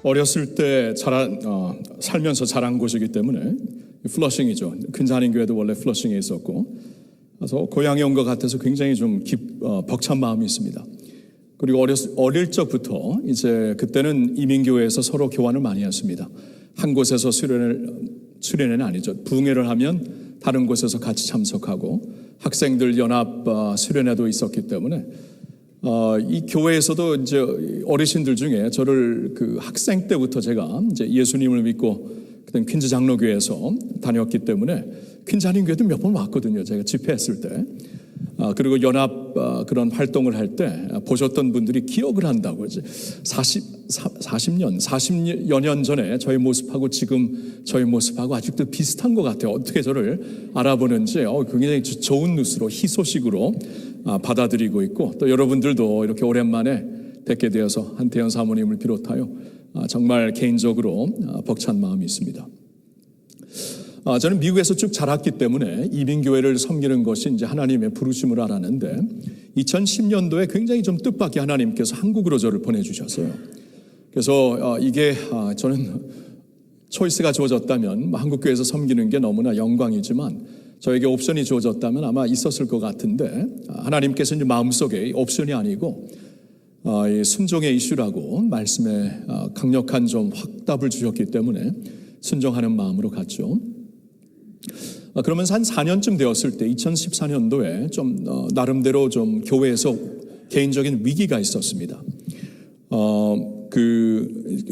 어렸을 때 살면서 자란 곳이기 때문에 플러싱이죠. 근자한인교회도 원래 플러싱에 있었고, 그래서 고향에 온 것 같아서 굉장히 좀 벅찬 마음이 있습니다. 그리고 어릴 적부터 이제 그때는 이민교회에서 서로 교환을 많이 했습니다. 한 곳에서 수련회는 아니죠. 부흥회를 하면 다른 곳에서 같이 참석하고 학생들 연합 수련회도 있었기 때문에 이 교회에서도 이제 어르신들 중에 저를 그 학생 때부터 제가 이제 예수님을 믿고 그때 퀸즈 장로교회에서 다녔기 때문에 퀸즈 한인교회도 몇 번 왔거든요. 제가 집회했을 때. 그리고 연합 그런 활동을 할 때 보셨던 분들이 기억을 한다고. 이제 40여 년 전에 저의 모습하고 지금 저의 모습하고 아직도 비슷한 것 같아요. 어떻게 저를 알아보는지 굉장히 좋은 뉴스로 희소식으로 받아들이고 있고, 또 여러분들도 이렇게 오랜만에 뵙게 되어서 한태현 사모님을 비롯하여 정말 개인적으로 벅찬 마음이 있습니다. 저는 미국에서 쭉 자랐기 때문에 이민교회를 섬기는 것이 이제 하나님의 부르심을 알았는데 2010년도에 굉장히 좀 뜻밖의 하나님께서 한국으로 저를 보내주셨어요. 그래서 이게 저는 초이스가 주어졌다면 한국교회에서 섬기는 게 너무나 영광이지만 저에게 옵션이 주어졌다면 아마 있었을 것 같은데 하나님께서 이제 마음속에 옵션이 아니고 순종의 이슈라고 말씀에 강력한 좀 확답을 주셨기 때문에 순종하는 마음으로 갔죠. 그러면서 한 4년쯤 되었을 때 2014년도에 좀 나름대로 좀 교회에서 개인적인 위기가 있었습니다.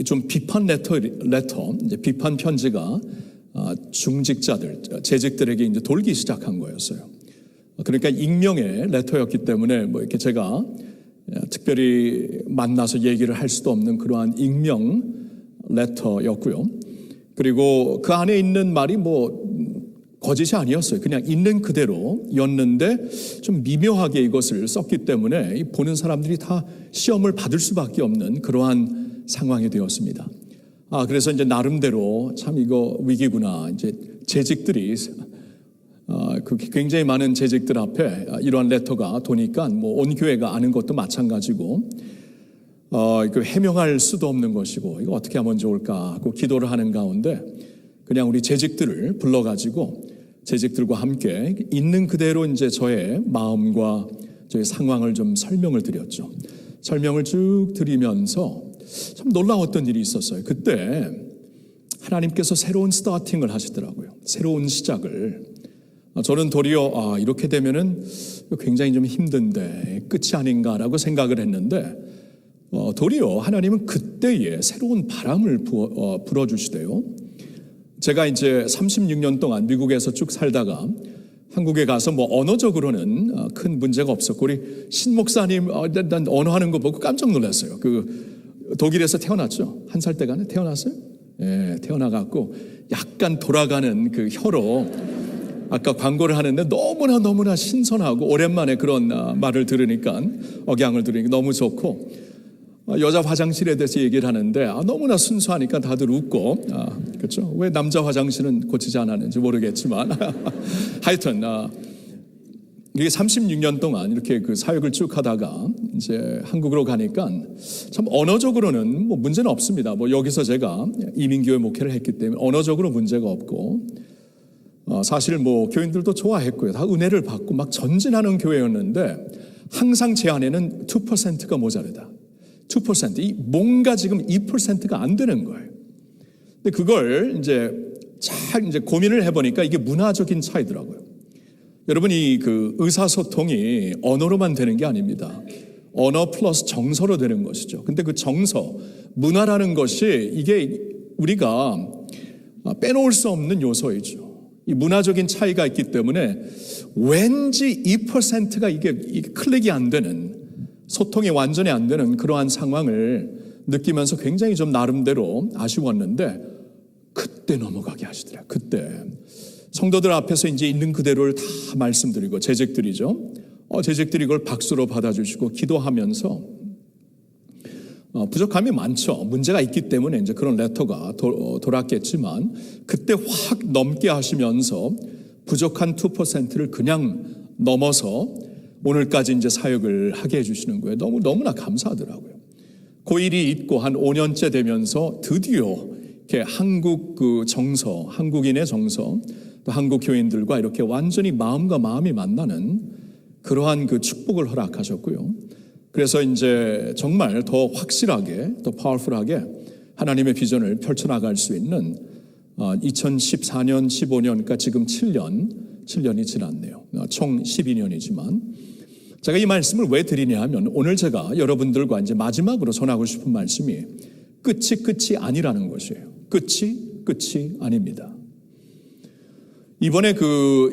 좀 비판 레터 이제 비판 편지가 중직자들, 재직들에게 이제 돌기 시작한 거였어요. 그러니까 익명의 레터였기 때문에 뭐 이렇게 제가 특별히 만나서 얘기를 할 수도 없는 그러한 익명 레터였고요. 그리고 그 안에 있는 말이 뭐 거짓이 아니었어요. 그냥 있는 그대로였는데 좀 미묘하게 이것을 썼기 때문에 보는 사람들이 다 시험을 받을 수밖에 없는 그러한 상황이 되었습니다. 그래서 이제 나름대로 참 이거 위기구나. 이제 재직들이 굉장히 많은 재직들 앞에 이러한 레터가 도니까 뭐 온 교회가 아는 것도 마찬가지고 이거 해명할 수도 없는 것이고 이거 어떻게 하면 좋을까 하고 기도를 하는 가운데 그냥 우리 재직들을 불러가지고 재직들과 함께 있는 그대로 이제 저의 마음과 저의 상황을 좀 설명을 드렸죠. 설명을 쭉 드리면서 참 놀라웠던 일이 있었어요. 그때 하나님께서 새로운 스타팅을 하시더라고요. 새로운 시작을. 저는 도리어 이렇게 되면은 굉장히 좀 힘든데 끝이 아닌가라고 생각을 했는데 도리어 하나님은 그때에 새로운 바람을 불어주시대요. 제가 이제 36년 동안 미국에서 쭉 살다가 한국에 가서 뭐 언어적으로는 큰 문제가 없었고 우리 신 목사님 난 언어하는 거 보고 깜짝 놀랐어요. 독일에서 태어났죠. 1살 때가 태어났어요. 예, 태어나갖고 약간 돌아가는 그 혀로 아까 광고를 하는데 너무나 신선하고 오랜만에 그런 말을 들으니까 억양을 들으니까 너무 좋고 여자 화장실에 대해서 얘기를 하는데 너무나 순수하니까 다들 웃고 그렇죠? 왜 남자 화장실은 고치지 않았는지 모르겠지만 하여튼 이게 36년 동안 이렇게 그 사역을 쭉 하다가 이제 한국으로 가니까 참 언어적으로는 뭐 문제는 없습니다. 뭐 여기서 제가 이민교회 목회를 했기 때문에 언어적으로 문제가 없고 사실 뭐 교인들도 좋아했고요. 다 은혜를 받고 막 전진하는 교회였는데 항상 제 안에는 2%가 모자르다. 2%, 뭔가 지금 2%가 안 되는 거예요. 근데 그걸 이제 잘 이제 고민을 해보니까 이게 문화적인 차이더라고요. 여러분이 그 의사소통이 언어로만 되는 게 아닙니다. 언어 플러스 정서로 되는 것이죠. 근데 그 정서, 문화라는 것이 이게 우리가 빼놓을 수 없는 요소이죠. 이 문화적인 차이가 있기 때문에 왠지 2%가 이게 클릭이 안 되는, 소통이 완전히 안 되는 그러한 상황을 느끼면서 굉장히 좀 나름대로 아쉬웠는데 그때 넘어가게 하시더라고요. 그때 성도들 앞에서 이제 있는 그대로를 다 말씀드리고 재직들이죠. 재직들이 이걸 박수로 받아주시고 기도하면서 부족함이 많죠. 문제가 있기 때문에 이제 그런 레터가 돌았겠지만 그때 확 넘게 하시면서 부족한 2%를 그냥 넘어서 오늘까지 이제 사역을 하게 해주시는 거예요. 너무나 감사하더라고요. 고1이 있고 한 5년째 되면서 드디어 이렇게 한국 그 정서, 한국인의 정서, 또 한국 교인들과 이렇게 완전히 마음과 마음이 만나는 그러한 그 축복을 허락하셨고요. 그래서 이제 정말 더 확실하게, 더 파워풀하게 하나님의 비전을 펼쳐나갈 수 있는 2014년, 15년, 그러니까 지금 7년이 지났네요. 총 12년이지만 제가 이 말씀을 왜 드리냐 하면 오늘 제가 여러분들과 이제 마지막으로 전하고 싶은 말씀이 끝이 아니라는 것이에요. 끝이 아닙니다. 이번에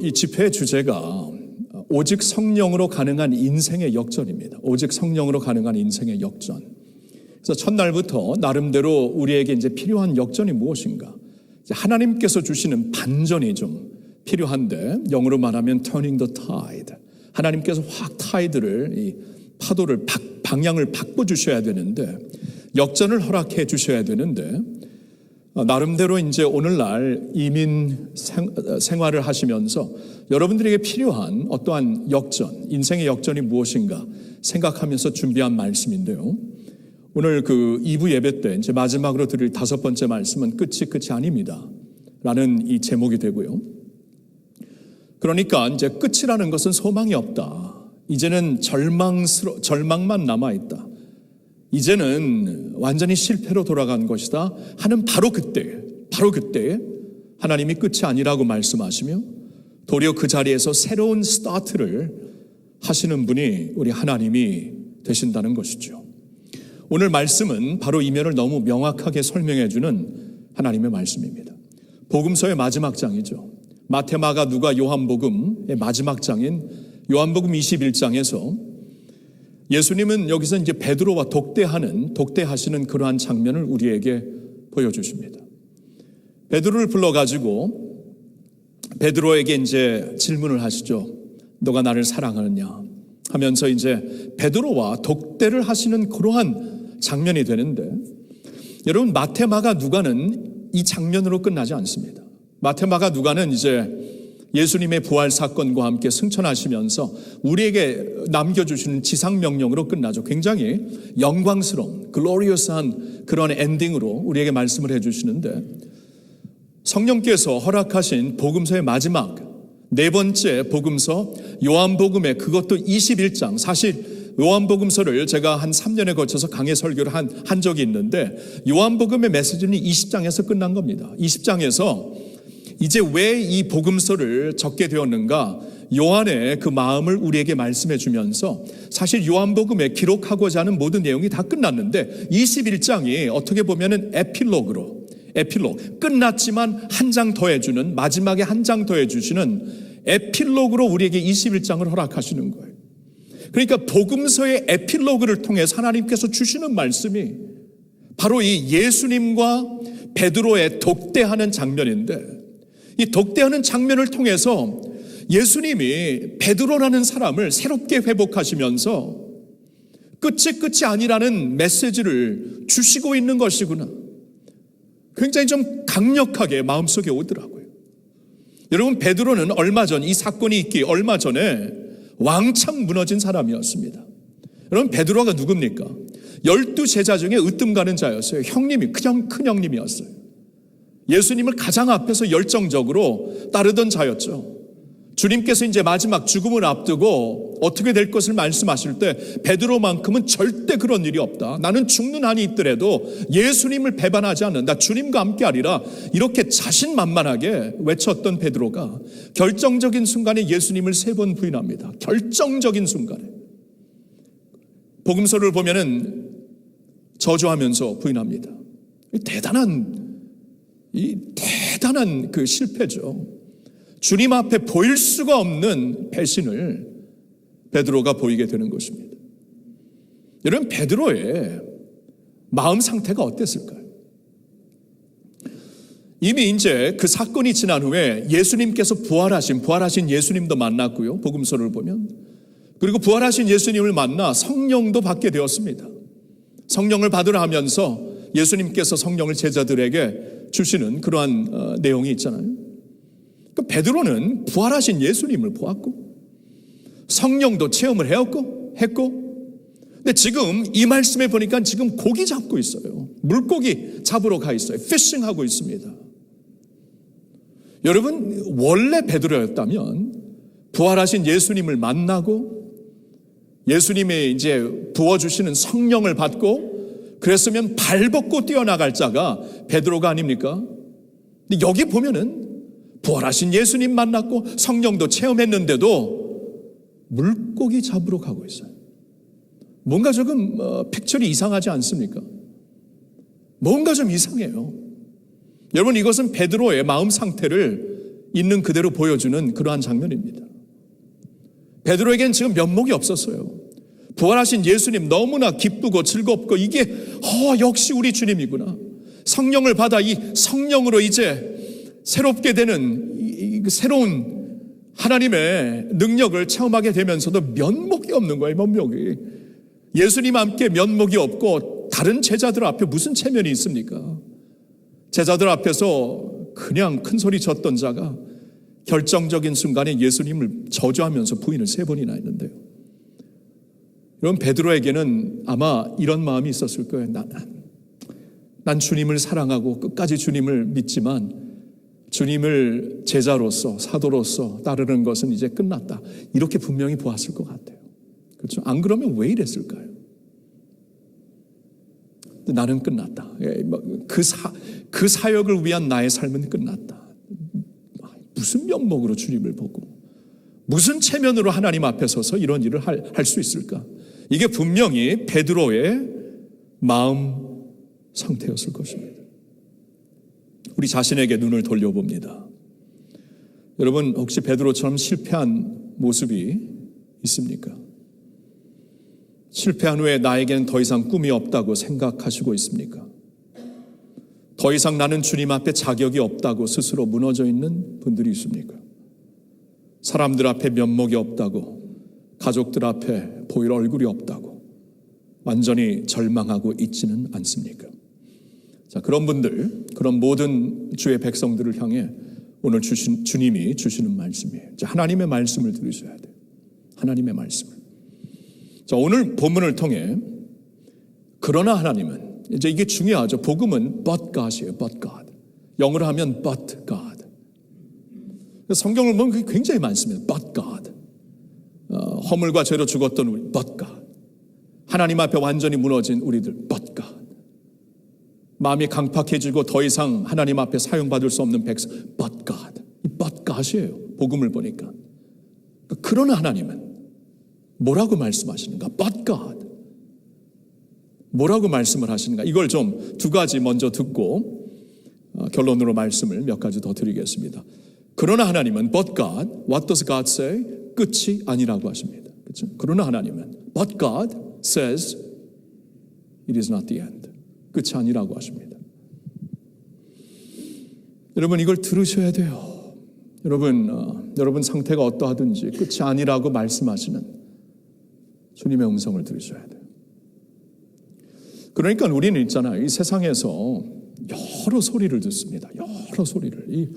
이 집회 주제가 오직 성령으로 가능한 인생의 역전입니다. 오직 성령으로 가능한 인생의 역전. 그래서 첫날부터 나름대로 우리에게 이제 필요한 역전이 무엇인가? 하나님께서 주시는 반전이 좀 필요한데 영어로 말하면 turning the tide. 하나님께서 확 타이드를, 이 파도를 방향을 바꿔주셔야 되는데 역전을 허락해 주셔야 되는데 나름대로 이제 오늘날 이민 생활을 하시면서 여러분들에게 필요한 어떠한 역전, 인생의 역전이 무엇인가 생각하면서 준비한 말씀인데요. 오늘 그 2부 예배 때 이제 마지막으로 드릴 5번째 말씀은 끝이 아닙니다. 라는 이 제목이 되고요. 그러니까 이제 끝이라는 것은 소망이 없다. 이제는 절망만 남아있다. 이제는 완전히 실패로 돌아간 것이다 하는 바로 그때 하나님이 끝이 아니라고 말씀하시며 도리어 그 자리에서 새로운 스타트를 하시는 분이 우리 하나님이 되신다는 것이죠. 오늘 말씀은 바로 이면을 너무 명확하게 설명해 주는 하나님의 말씀입니다. 복음서의 마지막 장이죠. 마태, 마가, 누가, 요한복음의 마지막 장인 요한복음 21장에서 예수님은 여기서 이제 베드로와 독대하시는 그러한 장면을 우리에게 보여주십니다. 베드로를 불러가지고 베드로에게 이제 질문을 하시죠. 너가 나를 사랑하느냐 하면서 이제 베드로와 독대를 하시는 그러한 장면이 되는데 여러분 마태, 마가, 누가는 이 장면으로 끝나지 않습니다. 마태, 마가, 누가는 이제 예수님의 부활 사건과 함께 승천하시면서 우리에게 남겨주시는 지상명령으로 끝나죠. 굉장히 영광스러운 글로리어스한 그런 엔딩으로 우리에게 말씀을 해주시는데 성령께서 허락하신 복음서의 마지막 4번째 복음서 요한복음의 그것도 21장, 사실 요한복음서를 제가 한 3년에 거쳐서 강해 설교를 한 적이 있는데 요한복음의 메시지는 20장에서 끝난 겁니다. 20장에서 이제 왜 이 복음서를 적게 되었는가? 요한의 그 마음을 우리에게 말씀해 주면서 사실 요한복음에 기록하고자 하는 모든 내용이 다 끝났는데 21장이 어떻게 보면은 에필로그 끝났지만 한 장 더 해주는 마지막에 한 장 더 해주시는 에필로그로 우리에게 21장을 허락하시는 거예요. 그러니까 복음서의 에필로그를 통해서 하나님께서 주시는 말씀이 바로 이 예수님과 베드로의 독대하는 장면인데 이 독대하는 장면을 통해서 예수님이 베드로라는 사람을 새롭게 회복하시면서 끝이 아니라는 메시지를 주시고 있는 것이구나. 굉장히 좀 강력하게 마음속에 오더라고요. 여러분 베드로는 이 사건이 있기 얼마 전에 왕창 무너진 사람이었습니다. 여러분 베드로가 누굽니까? 12제자 중에 으뜸 가는 자였어요. 형님이 그냥 큰 형님이었어요. 예수님을 가장 앞에서 열정적으로 따르던 자였죠. 주님께서 이제 마지막 죽음을 앞두고 어떻게 될 것을 말씀하실 때 베드로만큼은 절대 그런 일이 없다. 나는 죽는 한이 있더라도 예수님을 배반하지 않는다. 주님과 함께하리라. 이렇게 자신만만하게 외쳤던 베드로가 결정적인 순간에 예수님을 3번 부인합니다. 결정적인 순간에. 복음서를 보면은 저주하면서 부인합니다. 대단한 그 실패죠. 주님 앞에 보일 수가 없는 배신을 베드로가 보이게 되는 것입니다. 여러분 베드로의 마음 상태가 어땠을까요? 이미 이제 그 사건이 지난 후에 예수님께서 부활하신 예수님도 만났고요. 복음서를 보면 그리고 부활하신 예수님을 만나 성령도 받게 되었습니다. 성령을 받으라 하면서 예수님께서 성령을 제자들에게 주시는 그러한 내용이 있잖아요. 그 베드로는 부활하신 예수님을 보았고 성령도 체험을 했고 근데 지금 이 말씀에 보니까 지금 고기 잡고 있어요. 물고기 잡으러 가 있어요. 피싱하고 있습니다. 여러분, 원래 베드로였다면 부활하신 예수님을 만나고 예수님이 이제 부어주시는 성령을 받고 그랬으면 발벗고 뛰어나갈 자가 베드로가 아닙니까? 근데 여기 보면은 부활하신 예수님 만났고 성령도 체험했는데도 물고기 잡으러 가고 있어요. 뭔가 조금 픽처리 이상하지 않습니까? 뭔가 좀 이상해요. 여러분, 이것은 베드로의 마음 상태를 있는 그대로 보여주는 그러한 장면입니다. 베드로에겐 지금 면목이 없었어요. 부활하신 예수님 너무나 기쁘고 즐겁고 이게 역시 우리 주님이구나. 성령을 받아 이 성령으로 이제 새롭게 되는 새로운 하나님의 능력을 체험하게 되면서도 면목이 없는 거예요. 면목이. 예수님 함께 면목이 없고 다른 제자들 앞에 무슨 체면이 있습니까? 제자들 앞에서 그냥 큰 소리 쳤던 자가 결정적인 순간에 예수님을 저주하면서 부인을 3번이나 했는데요. 여러분, 베드로에게는 아마 이런 마음이 있었을 거예요. 난 주님을 사랑하고 끝까지 주님을 믿지만 주님을 제자로서 사도로서 따르는 것은 이제 끝났다. 이렇게 분명히 보았을 것 같아요. 그렇죠? 안 그러면 왜 이랬을까요? 나는 끝났다. 그 사역을 위한 나의 삶은 끝났다. 무슨 면목으로 주님을 보고 무슨 체면으로 하나님 앞에 서서 이런 일을 할 수 있을까? 이게 분명히 베드로의 마음 상태였을 것입니다. 우리 자신에게 눈을 돌려봅니다. 여러분, 혹시 베드로처럼 실패한 모습이 있습니까? 실패한 후에 나에게는 더 이상 꿈이 없다고 생각하시고 있습니까? 더 이상 나는 주님 앞에 자격이 없다고 스스로 무너져 있는 분들이 있습니까? 사람들 앞에 면목이 없다고, 가족들 앞에 보일 얼굴이 없다고 완전히 절망하고 있지는 않습니까? 자, 그런 분들, 그런 모든 주의 백성들을 향해 오늘 주님이 주시는 말씀이에요. 자, 하나님의 말씀을 들으셔야 돼요. 하나님의 말씀을. 자, 오늘 본문을 통해 그러나 하나님은, 이제 이게 중요하죠. 복음은 but God이에요. but God. 영어로 하면 but God. 성경을 보면 그게 굉장히 많습니다. but God. 허물과 죄로 죽었던 우리 but God. 하나님 앞에 완전히 무너진 우리들 but God. 마음이 강팍해지고 더 이상 하나님 앞에 사용받을 수 없는 백성 but God. 이 but God이에요. 복음을 보니까. 그러나 하나님은 뭐라고 말씀하시는가? But God. 뭐라고 말씀을 하시는가? 이걸 좀 두 가지 먼저 듣고 결론으로 말씀을 몇 가지 더 드리겠습니다. 그러나 하나님은 But God. What does God say? 끝이 아니라고 하십니다. 그렇죠? 그러나 하나님은 But God says it is not the end. 끝이 아니라고 하십니다. 여러분, 이걸 들으셔야 돼요. 여러분 상태가 어떠하든지 끝이 아니라고 말씀하시는 주님의 음성을 들으셔야 돼요. 그러니까 우리는 있잖아요. 이 세상에서 여러 소리를 듣습니다. 여러 소리를. 이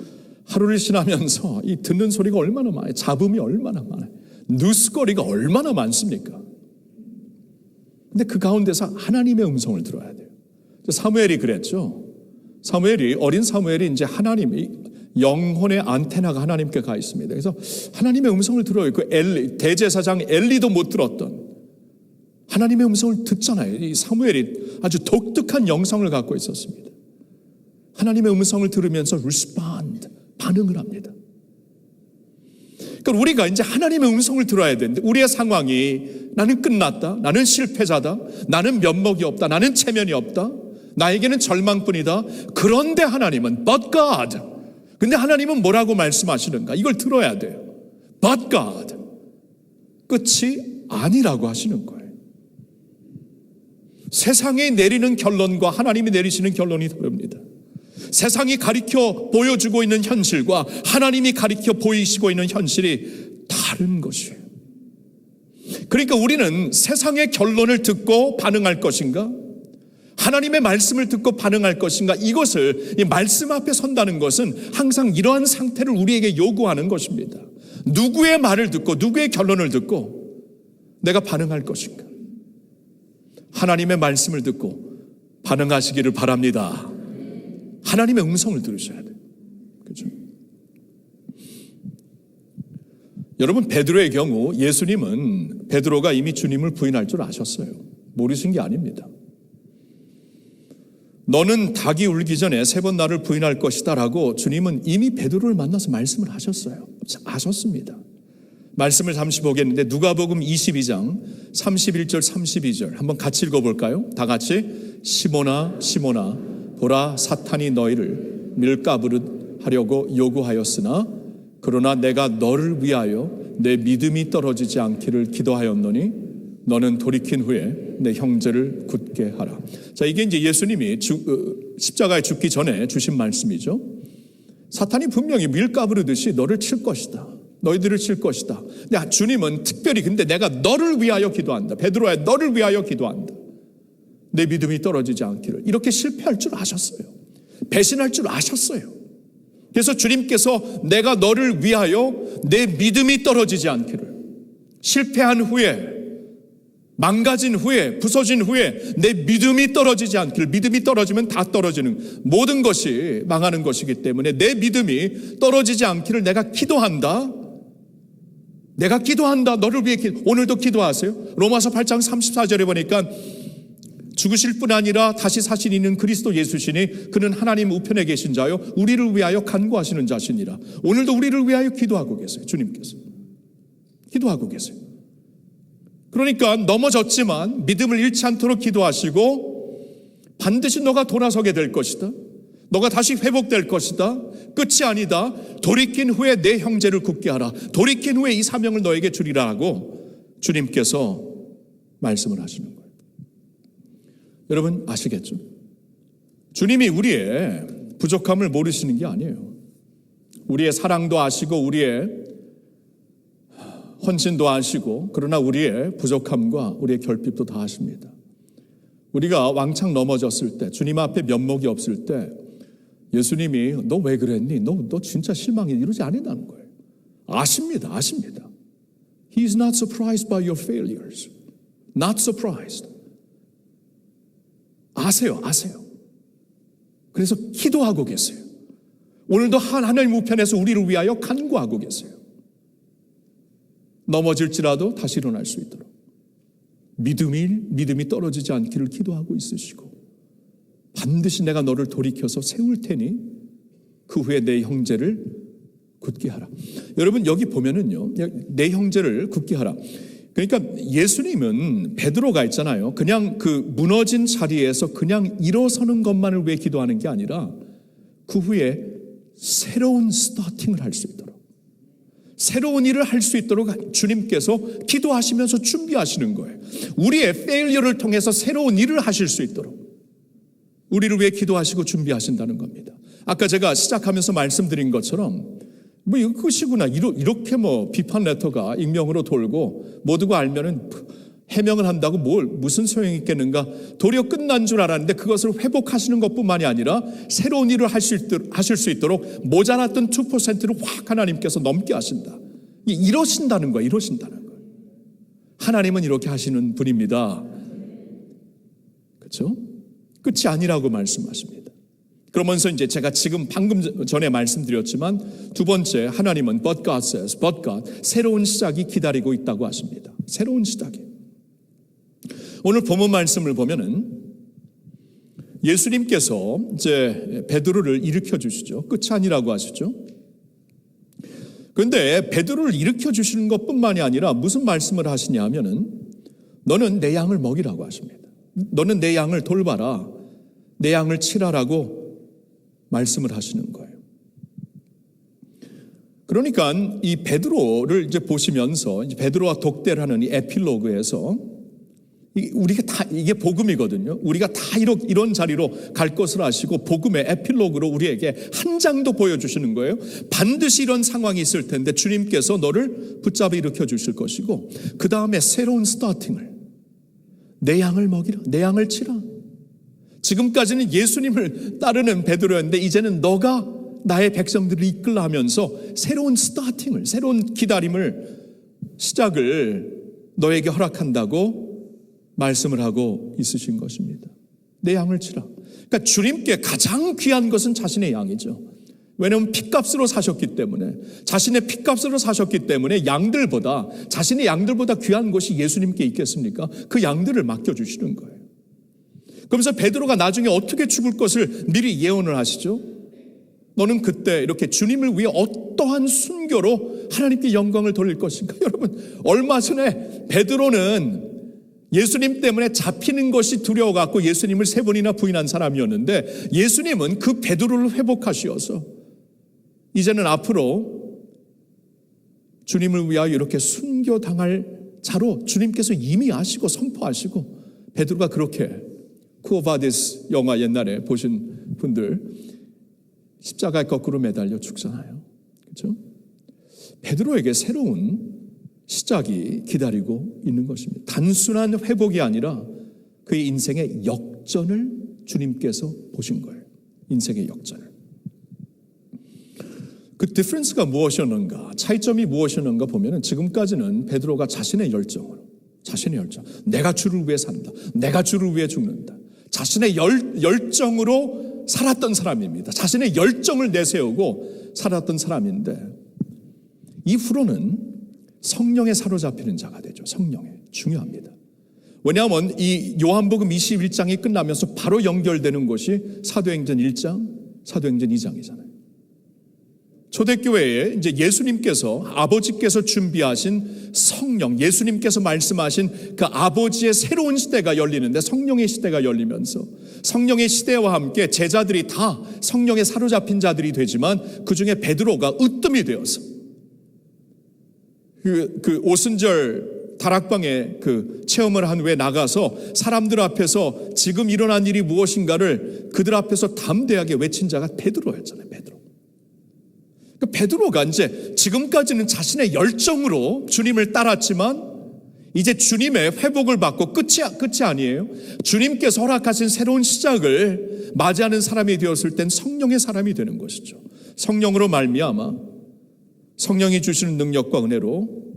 하루를 지나면서 이 듣는 소리가 얼마나 많아요. 잡음이 얼마나 많아요. 뉴스거리가 얼마나 많습니까? 근데 그 가운데서 하나님의 음성을 들어야 돼요. 사무엘이 그랬죠. 어린 사무엘이 이제 하나님, 영혼의 안테나가 하나님께 가 있습니다. 그래서 하나님의 음성을 들어요. 그 대제사장 엘리도 못 들었던 하나님의 음성을 듣잖아요. 이 사무엘이 아주 독특한 영성을 갖고 있었습니다. 하나님의 음성을 들으면서 respond, 반응을 합니다. 그러니까 우리가 이제 하나님의 음성을 들어야 되는데 우리의 상황이 나는 끝났다, 나는 실패자다, 나는 면목이 없다, 나는 체면이 없다, 나에게는 절망뿐이다. 그런데 하나님은 but God. 근데 하나님은 뭐라고 말씀하시는가? 이걸 들어야 돼요. But God. 끝이 아니라고 하시는 거예요. 세상이 내리는 결론과 하나님이 내리시는 결론이 다릅니다. 세상이 가리켜 보여주고 있는 현실과 하나님이 가리켜 보이시고 있는 현실이 다른 것이에요. 그러니까 우리는 세상의 결론을 듣고 반응할 것인가? 하나님의 말씀을 듣고 반응할 것인가? 이것을, 이 말씀 앞에 선다는 것은 항상 이러한 상태를 우리에게 요구하는 것입니다. 누구의 말을 듣고 누구의 결론을 듣고 내가 반응할 것인가? 하나님의 말씀을 듣고 반응하시기를 바랍니다. 하나님의 음성을 들으셔야 돼요. 그렇죠? 여러분, 베드로의 경우 예수님은 베드로가 이미 주님을 부인할 줄 아셨어요. 모르신 게 아닙니다. 너는 닭이 울기 전에 3번 나를 부인할 것이다 라고 주님은 이미 베드로를 만나서 말씀을 하셨어요. 아셨습니다. 말씀을 잠시 보겠는데 누가복음 22장 31절 32절 한번 같이 읽어볼까요? 다 같이. 시몬아 시몬아 보라 사탄이 너희를 밀가부르 하려고 요구하였으나 그러나 내가 너를 위하여 내 믿음이 떨어지지 않기를 기도하였노니 너는 돌이킨 후에 내 형제를 굳게 하라. 자, 이게 이제 예수님이 십자가에 죽기 전에 주신 말씀이죠. 사탄이 분명히 밀가부르듯이 너를 칠 것이다. 너희들을 칠 것이다. 근데 주님은 특별히 근데 내가 너를 위하여 기도한다. 베드로야, 너를 위하여 기도한다. 내 믿음이 떨어지지 않기를. 이렇게 실패할 줄 아셨어요. 배신할 줄 아셨어요. 그래서 주님께서 내가 너를 위하여 내 믿음이 떨어지지 않기를, 실패한 후에, 망가진 후에, 부서진 후에 내 믿음이 떨어지지 않기를. 믿음이 떨어지면 다 떨어지는, 모든 것이 망하는 것이기 때문에 내 믿음이 떨어지지 않기를 내가 기도한다. 내가 기도한다. 너를 위해 오늘도 기도하세요. 로마서 8장 34절에 보니까 죽으실 뿐 아니라 다시 사실 있는 그리스도 예수시니 그는 하나님 우편에 계신 자요 우리를 위하여 간구하시는 자시니라. 오늘도 우리를 위하여 기도하고 계세요. 주님께서 기도하고 계세요. 그러니까 넘어졌지만 믿음을 잃지 않도록 기도하시고 반드시 너가 돌아서게 될 것이다. 너가 다시 회복될 것이다. 끝이 아니다. 돌이킨 후에 내 형제를 굳게 하라. 돌이킨 후에 이 사명을 너에게 주리라 하고 주님께서 말씀을 하시는 거예요. 여러분 아시겠죠? 주님이 우리의 부족함을 모르시는 게 아니에요. 우리의 사랑도 아시고 우리의 헌신도 아시고 그러나 우리의 부족함과 우리의 결핍도 다 아십니다. 우리가 왕창 넘어졌을 때, 주님 앞에 면목이 없을 때 예수님이 너 왜 그랬니? 너 진짜 실망이 이러지 않는다는 거예요. 아십니다. 아십니다. He is not surprised by your failures. Not surprised. 아세요. 아세요. 그래서 기도하고 계세요. 오늘도 하나님 우편에서 우리를 위하여 간구하고 계세요. 넘어질지라도 다시 일어날 수 있도록 믿음이 떨어지지 않기를 기도하고 있으시고 반드시 내가 너를 돌이켜서 세울 테니 그 후에 내 형제를 굳게 하라. 여러분 여기 보면은요, 내 형제를 굳게 하라. 그러니까 예수님은 베드로가 있잖아요. 그냥 그 무너진 자리에서 그냥 일어서는 것만을 위해 기도하는 게 아니라 그 후에 새로운 스타팅을 할 수 있도록, 새로운 일을 할 수 있도록 주님께서 기도하시면서 준비하시는 거예요. 우리의 페일리어를 통해서 새로운 일을 하실 수 있도록 우리를 위해 기도하시고 준비하신다는 겁니다. 아까 제가 시작하면서 말씀드린 것처럼 뭐 이거 끝이구나, 이렇게 뭐 비판 레터가 익명으로 돌고 모두가 알면은 해명을 한다고 무슨 소용이 있겠는가, 도리어 끝난 줄 알았는데 그것을 회복하시는 것뿐만이 아니라 새로운 일을 하실 수 있도록 모자랐던 2%를 확 하나님께서 넘게 하신다. 이러신다는 거예요. 이러신다는 거예요. 하나님은 이렇게 하시는 분입니다. 그렇죠? 끝이 아니라고 말씀하십니다. 그러면서 이제 제가 지금 방금 전에 말씀드렸지만 두 번째, 하나님은 but God says, but God, 새로운 시작이 기다리고 있다고 하십니다. 새로운 시작이. 오늘 본문 말씀을 보면은 예수님께서 이제 베드로를 일으켜 주시죠. 끝이 아니라고 하시죠. 그런데 베드로를 일으켜 주시는 것뿐만이 아니라 무슨 말씀을 하시냐 하면은 너는 내 양을 먹이라고 하십니다. 너는 내 양을 돌봐라. 내 양을 치라라고 말씀을 하시는 거예요. 그러니까 이 베드로를 이제 보시면서 이제 베드로와 독대를 하는 이 에필로그에서 우리가 다 이게 복음이거든요. 우리가 다 이런 자리로 갈 것을 아시고 복음의 에필로그로 우리에게 한 장도 보여주시는 거예요. 반드시 이런 상황이 있을 텐데 주님께서 너를 붙잡아 일으켜 주실 것이고 그 다음에 새로운 스타팅을, 내 양을 먹이라, 내 양을 치라. 지금까지는 예수님을 따르는 베드로였는데 이제는 너가 나의 백성들을 이끌라 하면서 새로운 스타팅을, 새로운 기다림을, 시작을 너에게 허락한다고 말씀을 하고 있으신 것입니다. 내 양을 치라. 그러니까 주님께 가장 귀한 것은 자신의 양이죠. 왜냐하면 핏값으로 사셨기 때문에, 자신의 핏값으로 사셨기 때문에 자신의 양들보다 귀한 것이 예수님께 있겠습니까? 그 양들을 맡겨주시는 거예요. 그러면서 베드로가 나중에 어떻게 죽을 것을 미리 예언을 하시죠. 너는 그때 이렇게 주님을 위해 어떠한 순교로 하나님께 영광을 돌릴 것인가. 여러분, 얼마 전에 베드로는 예수님 때문에 잡히는 것이 두려워갖고 예수님을 3번이나 부인한 사람이었는데, 예수님은 그 베드로를 회복하시어서 이제는 앞으로 주님을 위하여 이렇게 순교당할 자로 주님께서 이미 아시고 선포하시고, 베드로가 그렇게 쿠오바디스 영화 옛날에 보신 분들 십자가에 거꾸로 매달려 죽잖아요. 그렇죠? 베드로에게 새로운 시작이 기다리고 있는 것입니다. 단순한 회복이 아니라 그의 인생의 역전을 주님께서 보신 거예요. 인생의 역전을. 그 디퍼런스가 무엇이었는가, 차이점이 무엇이었는가 보면은, 지금까지는 베드로가 자신의 열정, 내가 주를 위해 산다, 내가 주를 위해 죽는다, 자신의 열정으로 살았던 사람입니다. 자신의 열정을 내세우고 살았던 사람인데, 이후로는 성령에 사로잡히는 자가 되죠. 성령에. 중요합니다. 왜냐하면 이 요한복음 21장이 끝나면서 바로 연결되는 것이 사도행전 1장, 사도행전 2장이잖아요. 초대교회에 이제 예수님께서, 아버지께서 준비하신 성령, 예수님께서 말씀하신 그 아버지의 새로운 시대가 열리는데, 성령의 시대가 열리면서 성령의 시대와 함께 제자들이 다 성령에 사로잡힌 자들이 되지만, 그 중에 베드로가 으뜸이 되어서 그 오순절 다락방에 그 체험을 한 후에 나가서 사람들 앞에서 지금 일어난 일이 무엇인가를 그들 앞에서 담대하게 외친 자가 베드로였잖아요. 베드로가 이제 지금까지는 자신의 열정으로 주님을 따랐지만, 이제 주님의 회복을 받고 끝이 아니에요. 주님께서 허락하신 새로운 시작을 맞이하는 사람이 되었을 땐 성령의 사람이 되는 것이죠. 성령으로 말미암아 성령이 주시는 능력과 은혜로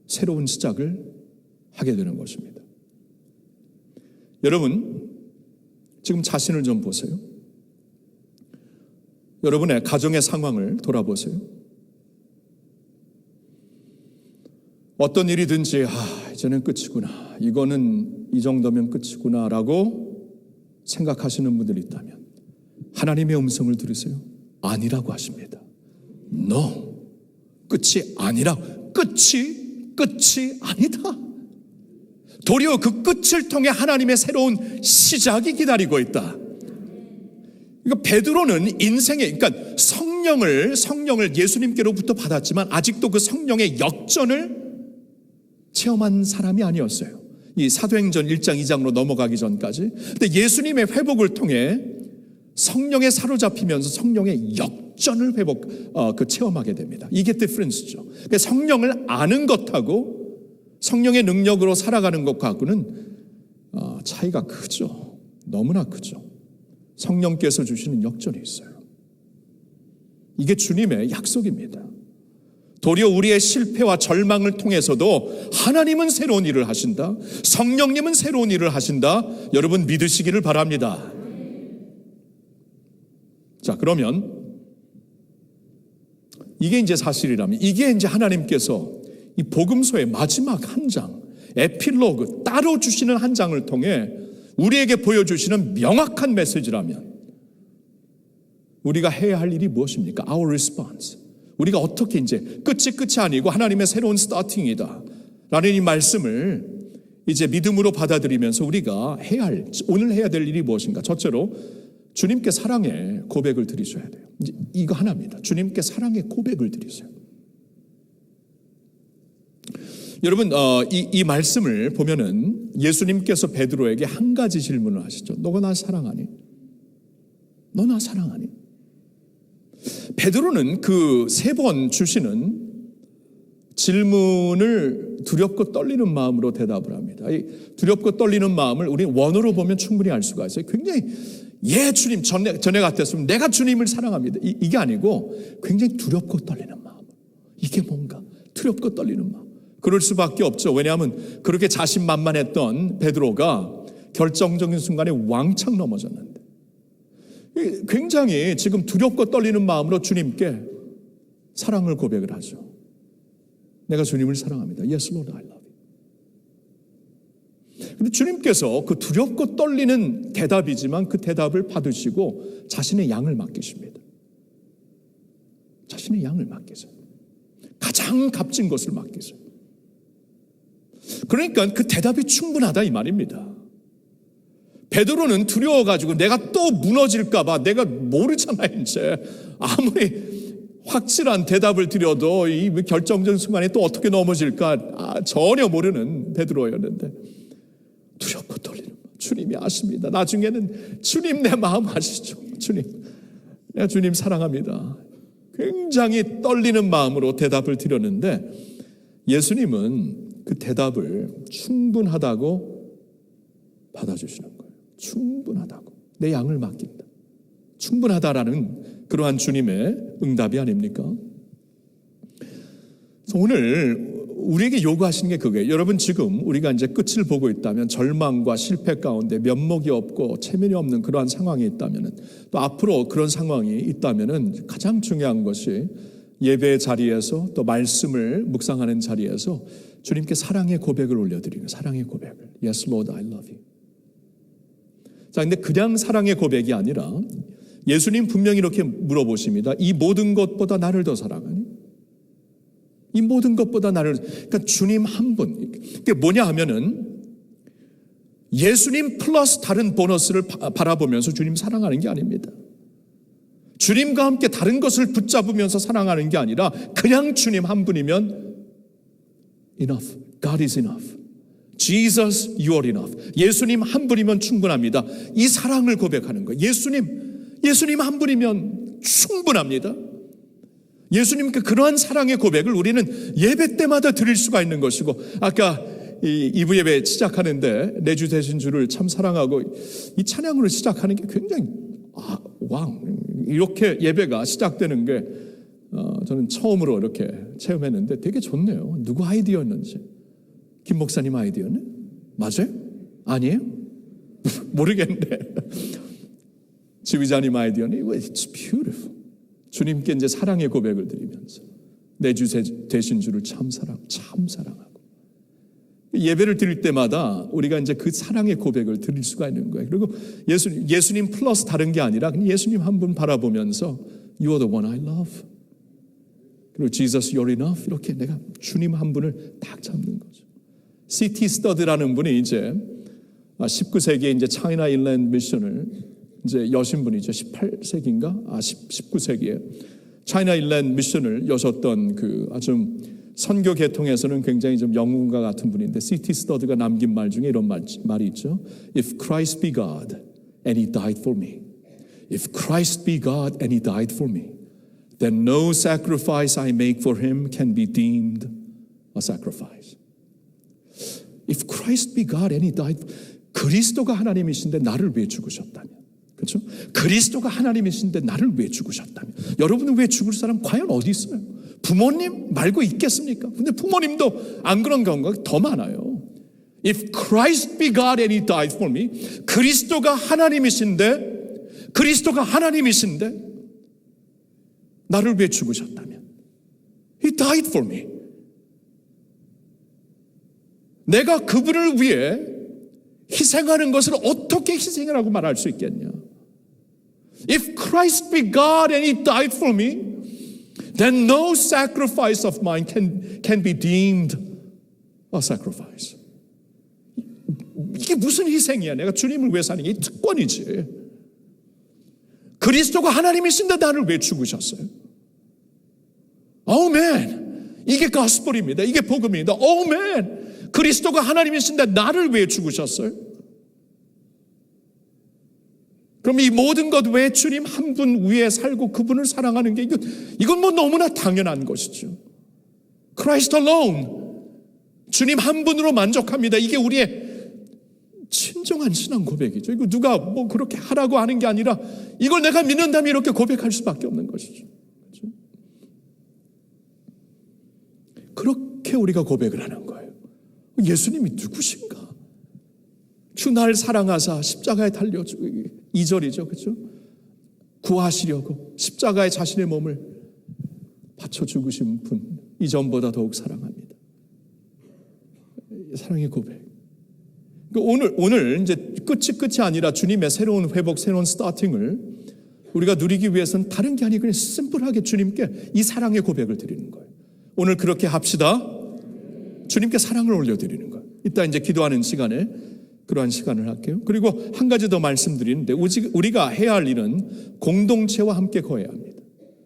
새로운 시작을 하게 되는 것입니다. 여러분, 지금 자신을 좀 보세요. 여러분의 가정의 상황을 돌아보세요. 어떤 일이든지 이제는 끝이구나, 이거는 이 정도면 끝이구나 라고 생각하시는 분들이 있다면 하나님의 음성을 들으세요. 아니라고 하십니다. No, 끝이 아니라, 끝이 아니다. 도리어 그 끝을 통해 하나님의 새로운 시작이 기다리고 있다. 그러니까 베드로는 인생의, 그러니까 성령을 예수님께로부터 받았지만 아직도 그 성령의 역전을 체험한 사람이 아니었어요. 이 사도행전 1장 2장으로 넘어가기 전까지. 근데 예수님의 회복을 통해 성령에 사로잡히면서 성령의 역전을 체험하게 됩니다. 이게 디퍼런스죠. 그러니까 성령을 아는 것하고 성령의 능력으로 살아가는 것하고는 차이가 크죠. 너무나 크죠. 성령께서 주시는 역전이 있어요. 이게 주님의 약속입니다. 도리어 우리의 실패와 절망을 통해서도 하나님은 새로운 일을 하신다. 성령님은 새로운 일을 하신다. 여러분 믿으시기를 바랍니다. 자, 그러면 이게 이제 사실이라면, 이게 이제 하나님께서 이 복음서의 마지막 한 장, 에필로그, 따로 주시는 한 장을 통해 우리에게 보여주시는 명확한 메시지라면, 우리가 해야 할 일이 무엇입니까? Our response. 우리가 어떻게 이제 끝이 아니고 하나님의 새로운 스타팅이다 라는 이 말씀을 이제 믿음으로 받아들이면서 우리가 오늘 해야 될 일이 무엇인가? 첫째로 주님께 사랑의 고백을 드리셔야 돼요. 이제 이거 하나입니다. 주님께 사랑의 고백을 드리세요. 여러분, 이 말씀을 보면은 예수님께서 베드로에게 한 가지 질문을 하시죠. 너가 나 사랑하니? 너 나 사랑하니? 베드로는 그 3번 주시는 질문을 두렵고 떨리는 마음으로 대답을 합니다. 이 두렵고 떨리는 마음을 우리 원어로 보면 충분히 알 수가 있어요. 굉장히 주님, 전에 같았으면 내가 주님을 사랑합니다. 이게 아니고 굉장히 두렵고 떨리는 마음. 이게 뭔가? 두렵고 떨리는 마음. 그럴 수밖에 없죠. 왜냐하면 그렇게 자신만만했던 베드로가 결정적인 순간에 왕창 넘어졌는데, 굉장히 지금 두렵고 떨리는 마음으로 주님께 사랑을 고백을 하죠. 내가 주님을 사랑합니다. Yes, Lord, I love you. 근데 주님께서 그 두렵고 떨리는 대답이지만 그 대답을 받으시고 자신의 양을 맡기십니다. 자신의 양을 맡기세요. 가장 값진 것을 맡기세요. 그러니까 그 대답이 충분하다 이 말입니다. 베드로는 두려워가지고 내가 또 무너질까 봐, 내가 모르잖아요. 이제 아무리 확실한 대답을 드려도 이 결정적인 순간에 또 어떻게 넘어질까 전혀 모르는 베드로였는데, 두렵고 떨리는 주님이 아십니다. 나중에는 주님 내 마음 아시죠? 주님, 내가 주님 사랑합니다. 굉장히 떨리는 마음으로 대답을 드렸는데, 예수님은 그 대답을 충분하다고 받아주시는 거예요. 충분하다고. 내 양을 맡긴다. 충분하다라는 그러한 주님의 응답이 아닙니까? 그래서 오늘 우리에게 요구하시는 게 그거예요. 여러분, 지금 우리가 이제 끝을 보고 있다면, 절망과 실패 가운데 면목이 없고 체면이 없는 그러한 상황이 있다면, 또 앞으로 그런 상황이 있다면 가장 중요한 것이 예배의 자리에서, 또 말씀을 묵상하는 자리에서 주님께 사랑의 고백을 올려드리는, 사랑의 고백을. Yes, Lord, I love you. 자, 근데 그냥 사랑의 고백이 아니라 예수님 분명히 이렇게 물어보십니다. 이 모든 것보다 나를 더 사랑하니? 이 모든 것보다 나를, 그러니까 주님 한 분. 그게 뭐냐 하면은 예수님 플러스 다른 보너스를 바라보면서 주님 사랑하는 게 아닙니다. 주님과 함께 다른 것을 붙잡으면서 사랑하는 게 아니라 그냥 주님 한 분이면 enough. God is enough. Jesus, you are enough. 예수님 한 분이면 충분합니다. 이 사랑을 고백하는 거예요. 예수님 한 분이면 충분합니다. 예수님께 그러한 사랑의 고백을 우리는 예배 때마다 드릴 수가 있는 것이고, 아까 이 2부 예배 시작하는데 내 주 되신 주를 참 사랑하고 이 찬양으로 시작하는 게 굉장히 이렇게 예배가 시작되는 게 저는 처음으로 이렇게 체험했는데 되게 좋네요. 누구 아이디어였는지. 김 목사님 아이디어네? 맞아요? 아니에요? 모르겠는데 지휘자님 아이디어네? It's beautiful. 주님께 이제 사랑의 고백을 드리면서 내 주 되신 주를 참 사랑하고 예배를 드릴 때마다 우리가 이제 그 사랑의 고백을 드릴 수가 있는 거예요. 그리고 예수님 플러스 다른 게 아니라 예수님 한 분 바라보면서 You are the one I love. 그리고 Jesus, you're enough. 이렇게 내가 주님 한 분을 딱 잡는 거죠. C.T. 스터드라는 분이 이제 19세기에 이제 차이나 인랜드 미션을 이제 여신 분이죠. 18세기인가? 19세기에 차이나 인랜드 미션을 여셨던 그 아주 선교 계통에서는 굉장히 좀 영웅과 같은 분인데, C.T. 스터드가 남긴 말 중에 이런 말이 있죠. If Christ be God and He died for me, if Christ be God and He died for me, then no sacrifice I make for Him can be deemed a sacrifice. If Christ be God and He died, 그리스도가 하나님이신데 나를 왜 죽으셨다면, 그렇죠? 그리스도가 하나님이신데 나를 왜 죽으셨다면, 여러분은 왜 죽을 사람 과연 어디 있어요? 부모님 말고 있겠습니까? 근데 부모님도 안 그런 경우가 더 많아요. If Christ be God and He died for me, 그리스도가 하나님이신데 나를 왜 죽으셨다면, He died for me. 내가 그분을 위해 희생하는 것을 어떻게 희생이라고 말할 수 있겠냐? If Christ be God and He died for me, then no sacrifice of mine can be deemed a sacrifice. 이게 무슨 희생이야? 내가 주님을 위해 사는 게 특권이지. 그리스도가 하나님이신데 나를 왜 죽으셨어요? 아멘. 이게 가스펠입니다. 이게 복음입니다. 아멘. 그리스도가 하나님이신데 나를 왜 죽으셨어요? 그럼 이 모든 것 왜 주님 한 분 위에 살고 그분을 사랑하는 게 이건 뭐 너무나 당연한 것이죠. Christ alone. 주님 한 분으로 만족합니다. 이게 우리의 진정한 신앙 고백이죠. 이거 누가 뭐 그렇게 하라고 하는 게 아니라 이걸 내가 믿는다면 이렇게 고백할 수밖에 없는 것이죠. 그렇죠? 그렇게 이렇게 우리가 고백을 하는 거예요. 예수님이 누구신가? 주 날 사랑하사 십자가에 달려주고, 2절이죠, 그렇죠? 구하시려고 십자가에 자신의 몸을 바쳐 죽으신 분, 이전보다 더욱 사랑합니다. 사랑의 고백. 오늘 이제 끝이 아니라 주님의 새로운 회복, 새로운 스타팅을 우리가 누리기 위해서는 다른 게 아니고 그냥 심플하게 주님께 이 사랑의 고백을 드리는 거예요. 오늘 그렇게 합시다. 주님께 사랑을 올려드리는 거예요. 이따 이제 기도하는 시간에 그러한 시간을 할게요. 그리고 한 가지 더 말씀드리는데, 우리가 해야 할 일은 공동체와 함께 거해야 합니다.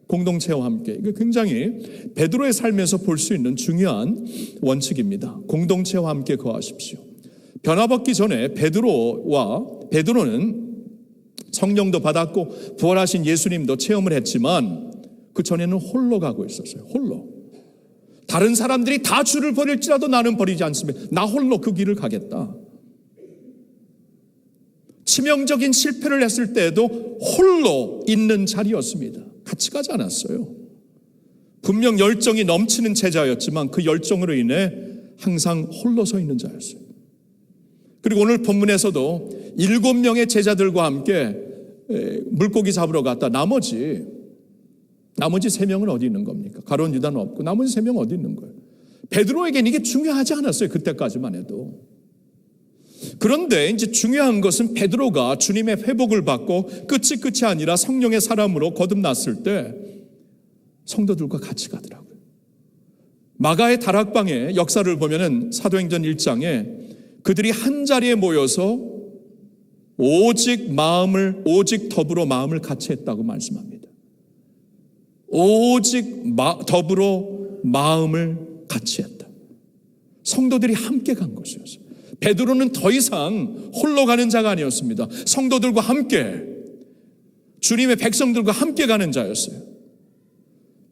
공동체와 함께. 이게 굉장히 베드로의 삶에서 볼 수 있는 중요한 원칙입니다. 공동체와 함께 거하십시오. 변화받기 전에 베드로는 성령도 받았고 부활하신 예수님도 체험을 했지만 그 전에는 홀로 가고 있었어요. 홀로. 다른 사람들이 다 주를 버릴지라도 나는 버리지 않습니다. 나 홀로 그 길을 가겠다. 치명적인 실패를 했을 때에도 홀로 있는 자리였습니다. 같이 가지 않았어요. 분명 열정이 넘치는 제자였지만 그 열정으로 인해 항상 홀로 서 있는 자였어요. 그리고 오늘 본문에서도 7명의 제자들과 함께 물고기 잡으러 갔다. 나머지 3명은 어디 있는 겁니까? 가룟 유다는 없고 나머지 3명은 어디 있는 거예요? 베드로에게는 이게 중요하지 않았어요. 그때까지만 해도. 그런데 이제 중요한 것은 베드로가 주님의 회복을 받고 끝이 아니라 성령의 사람으로 거듭났을 때 성도들과 같이 가더라고요. 마가의 다락방의 역사를 보면은 사도행전 1장에 그들이 한 자리에 모여서 오직 더불어 마음을 같이 했다고 말씀합니다. 오직 더불어 마음을 같이 했다. 성도들이 함께 간 것이었어요. 베드로는 더 이상 홀로 가는 자가 아니었습니다. 성도들과 함께, 주님의 백성들과 함께 가는 자였어요.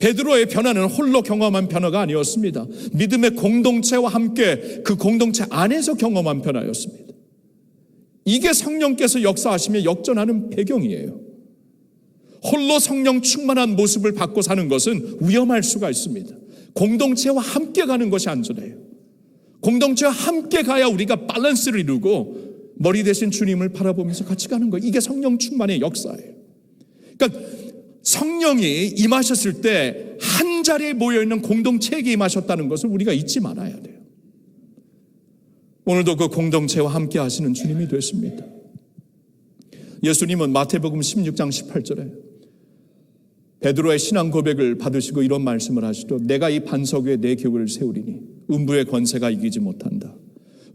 베드로의 변화는 홀로 경험한 변화가 아니었습니다. 믿음의 공동체와 함께 그 공동체 안에서 경험한 변화였습니다. 이게 성령께서 역사하시며 역전하는 배경이에요. 홀로 성령 충만한 모습을 받고 사는 것은 위험할 수가 있습니다. 공동체와 함께 가는 것이 안전해요. 공동체와 함께 가야 우리가 밸런스를 이루고 머리 대신 주님을 바라보면서 같이 가는 거예요. 이게 성령 충만의 역사예요. 그러니까 성령이 임하셨을 때 한 자리에 모여있는 공동체에게 임하셨다는 것을 우리가 잊지 말아야 돼요. 오늘도 그 공동체와 함께 하시는 주님이 되십니다. 예수님은 마태복음 16장 18절에 베드로의 신앙 고백을 받으시고 이런 말씀을 하시죠. 내가 이 반석 위에 내 교회를 세우리니 음부의 권세가 이기지 못한다.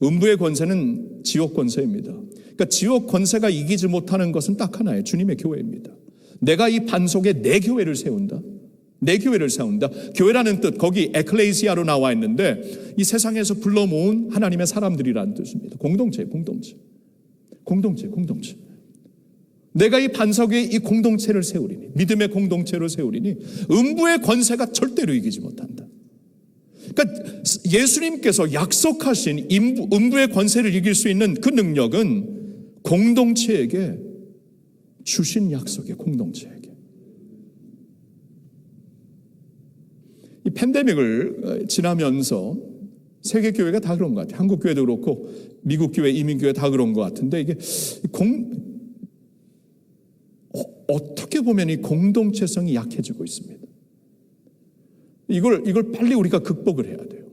음부의 권세는 지옥 권세입니다. 그러니까 지옥 권세가 이기지 못하는 것은 딱 하나예요. 주님의 교회입니다. 내가 이 반석에 내 교회를 세운다. 내 교회를 세운다. 교회라는 뜻, 거기 에클레시아로 나와 있는데 이 세상에서 불러 모은 하나님의 사람들이라는 뜻입니다. 공동체. 내가 이 반석 위에 이 공동체를 세우리니, 믿음의 공동체를 세우리니 음부의 권세가 절대로 이기지 못한다. 그러니까 예수님께서 약속하신 음부의 권세를 이길 수 있는 그 능력은 공동체에게 주신 약속이에요. 공동체에게. 이 팬데믹을 지나면서 세계 교회가 다 그런 것 같아요. 한국 교회도 그렇고 미국 교회, 이민 교회 다 그런 것 같은데 이게 어떻게 보면 이 공동체성이 약해지고 있습니다. 이걸 빨리 우리가 극복을 해야 돼요.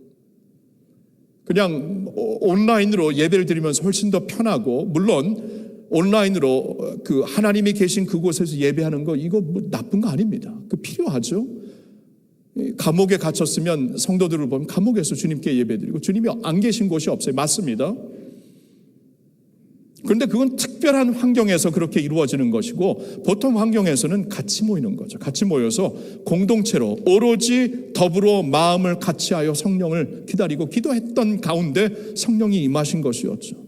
그냥 온라인으로 예배를 드리면서 훨씬 더 편하고, 물론 온라인으로 그 하나님이 계신 그곳에서 예배하는 거 이거 뭐 나쁜 거 아닙니다. 그 필요하죠. 감옥에 gat혔으면 성도들을 보면 감옥에서 주님께 예배드리고, 주님이 안 계신 곳이 없어요. 맞습니다. 그런데 그건 특별한 환경에서 그렇게 이루어지는 것이고, 보통 환경에서는 같이 모이는 거죠. 같이 모여서 공동체로 오로지 더불어 마음을 같이하여 성령을 기다리고 기도했던 가운데 성령이 임하신 것이었죠.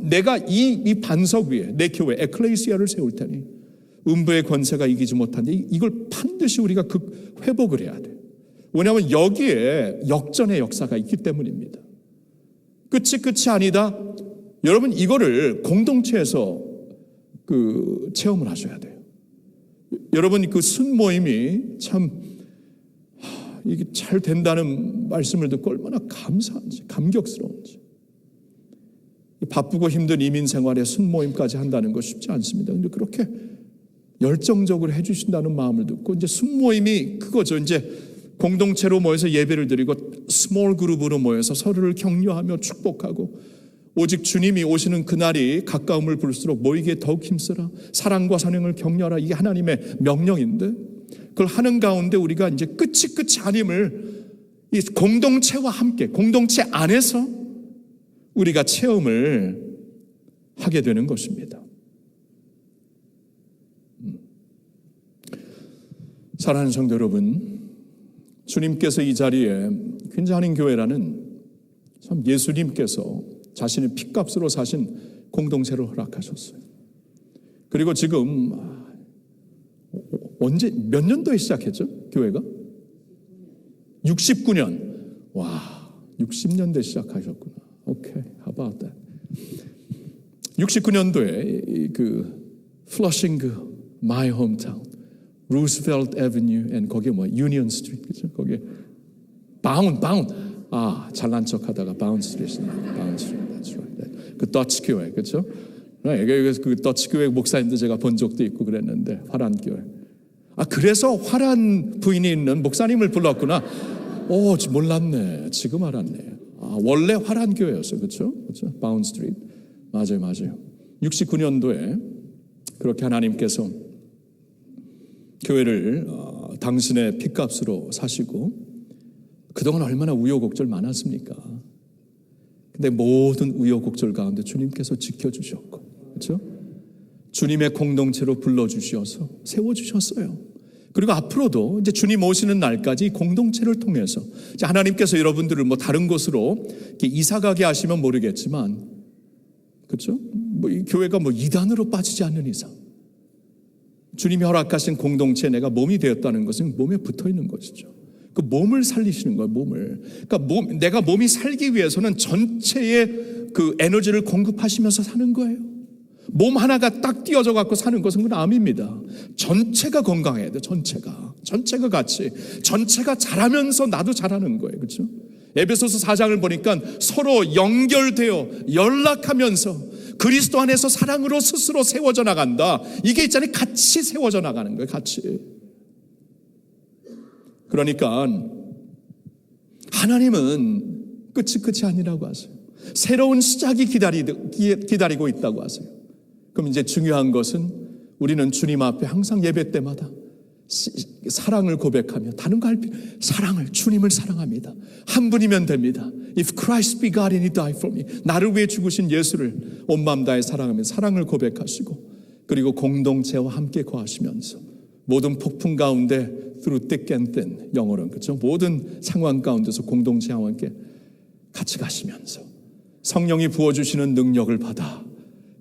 내가 이 반석 위에 내 교회 에클레시아를 세울 테니 음부의 권세가 이기지 못한데, 이걸 반드시 우리가 회복을 해야 돼요. 왜냐하면 여기에 역전의 역사가 있기 때문입니다. 끝이 아니다. 여러분, 이거를 공동체에서 체험을 하셔야 돼요. 여러분, 그 순모임이 참 이게 잘 된다는 말씀을 듣고 얼마나 감사한지, 감격스러운지. 바쁘고 힘든 이민 생활에 순모임까지 한다는 거 쉽지 않습니다. 근데 그렇게 열정적으로 해주신다는 마음을 듣고 이제 순모임이 그거죠. 이제 공동체로 모여서 예배를 드리고 스몰 그룹으로 모여서 서로를 격려하며 축복하고 오직 주님이 오시는 그날이 가까움을 볼수록 모이기에 더욱 힘쓰라. 사랑과 선행을 격려하라. 이게 하나님의 명령인데 그걸 하는 가운데 우리가 이제 끝이 아님을 이 공동체와 함께 공동체 안에서 우리가 체험을 하게 되는 것입니다. 사랑하는 성도 여러분, 주님께서 이 자리에 괜찮은 교회라는 참 예수님께서 자신의 핏값으로 사신 공동체를 허락하셨어요. 그리고 지금 언제 몇 년도에 시작했죠? 교회가? 69년. 와, 60년대 시작하셨구나. 오케이, how about that? 69년도에 그 플러싱 my hometown, 루스벨트 애비뉴, and 거기에 뭐 유니언 스트리트, 그죠? 거기에 바운드. 잘난 척하다가 바운드 스트리트, that's right. 그 더치 교회, 그렇죠? 그 더치 교회 목사님도 제가 본 적도 있고 그랬는데 화란 교회. 그래서 화란 부인이 있는 목사님을 불렀구나. 몰랐네. 지금 알았네. 원래 화란 교회였어요. 그렇죠? 바운드 스트리트. 맞아요. 69년도에 그렇게 하나님께서 교회를 당신의 핏값으로 사시고 그동안 얼마나 우여곡절 많았습니까? 근데 모든 우여곡절 가운데 주님께서 지켜주셨고, 그렇죠? 주님의 공동체로 불러주셔서 세워주셨어요. 그리고 앞으로도 이제 주님 오시는 날까지 공동체를 통해서 이제 하나님께서 여러분들을 뭐 다른 곳으로 이렇게 이사 가게 하시면 모르겠지만, 그렇죠? 뭐 이 교회가 뭐 이단으로 빠지지 않는 이상, 주님이 허락하신 공동체에 내가 몸이 되었다는 것은 몸에 붙어 있는 것이죠. 그 몸을 살리시는 거예요, 몸을. 그러니까 내가 몸이 살기 위해서는 전체의 그 에너지를 공급하시면서 사는 거예요. 몸 하나가 딱 띄어져 갖고 사는 것은 그건 암입니다. 전체가 건강해야 돼, 전체가 같이. 전체가 잘하면서 나도 잘하는 거예요, 그렇죠? 에베소서 4장을 보니까 서로 연결되어 연락하면서 그리스도 안에서 사랑으로 스스로 세워져 나간다. 이게 있잖아요, 같이 세워져 나가는 거예요, 같이. 그러니까 하나님은 끝이 아니라고 하세요. 새로운 시작이 기다리고 있다고 하세요. 그럼 이제 중요한 것은 우리는 주님 앞에 항상 예배 때마다 사랑을 고백하며 다른 거 할 필요, 주님을 사랑합니다. 한 분이면 됩니다. If Christ be God and He died for me, 나를 위해 죽으신 예수를 온 마음 다해 사랑하며 사랑을 고백하시고 그리고 공동체와 함께 거하시면서 모든 폭풍 가운데 through thick and thin, 영어로는 그렇죠? 모든 상황 가운데서 공동체와 함께 같이 가시면서 성령이 부어주시는 능력을 받아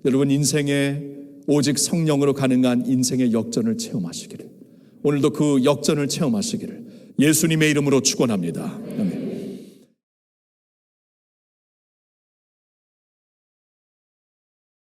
여러분 인생에 오직 성령으로 가능한 인생의 역전을 체험하시기를, 오늘도 그 역전을 체험하시기를 예수님의 이름으로 축원합니다. 아멘.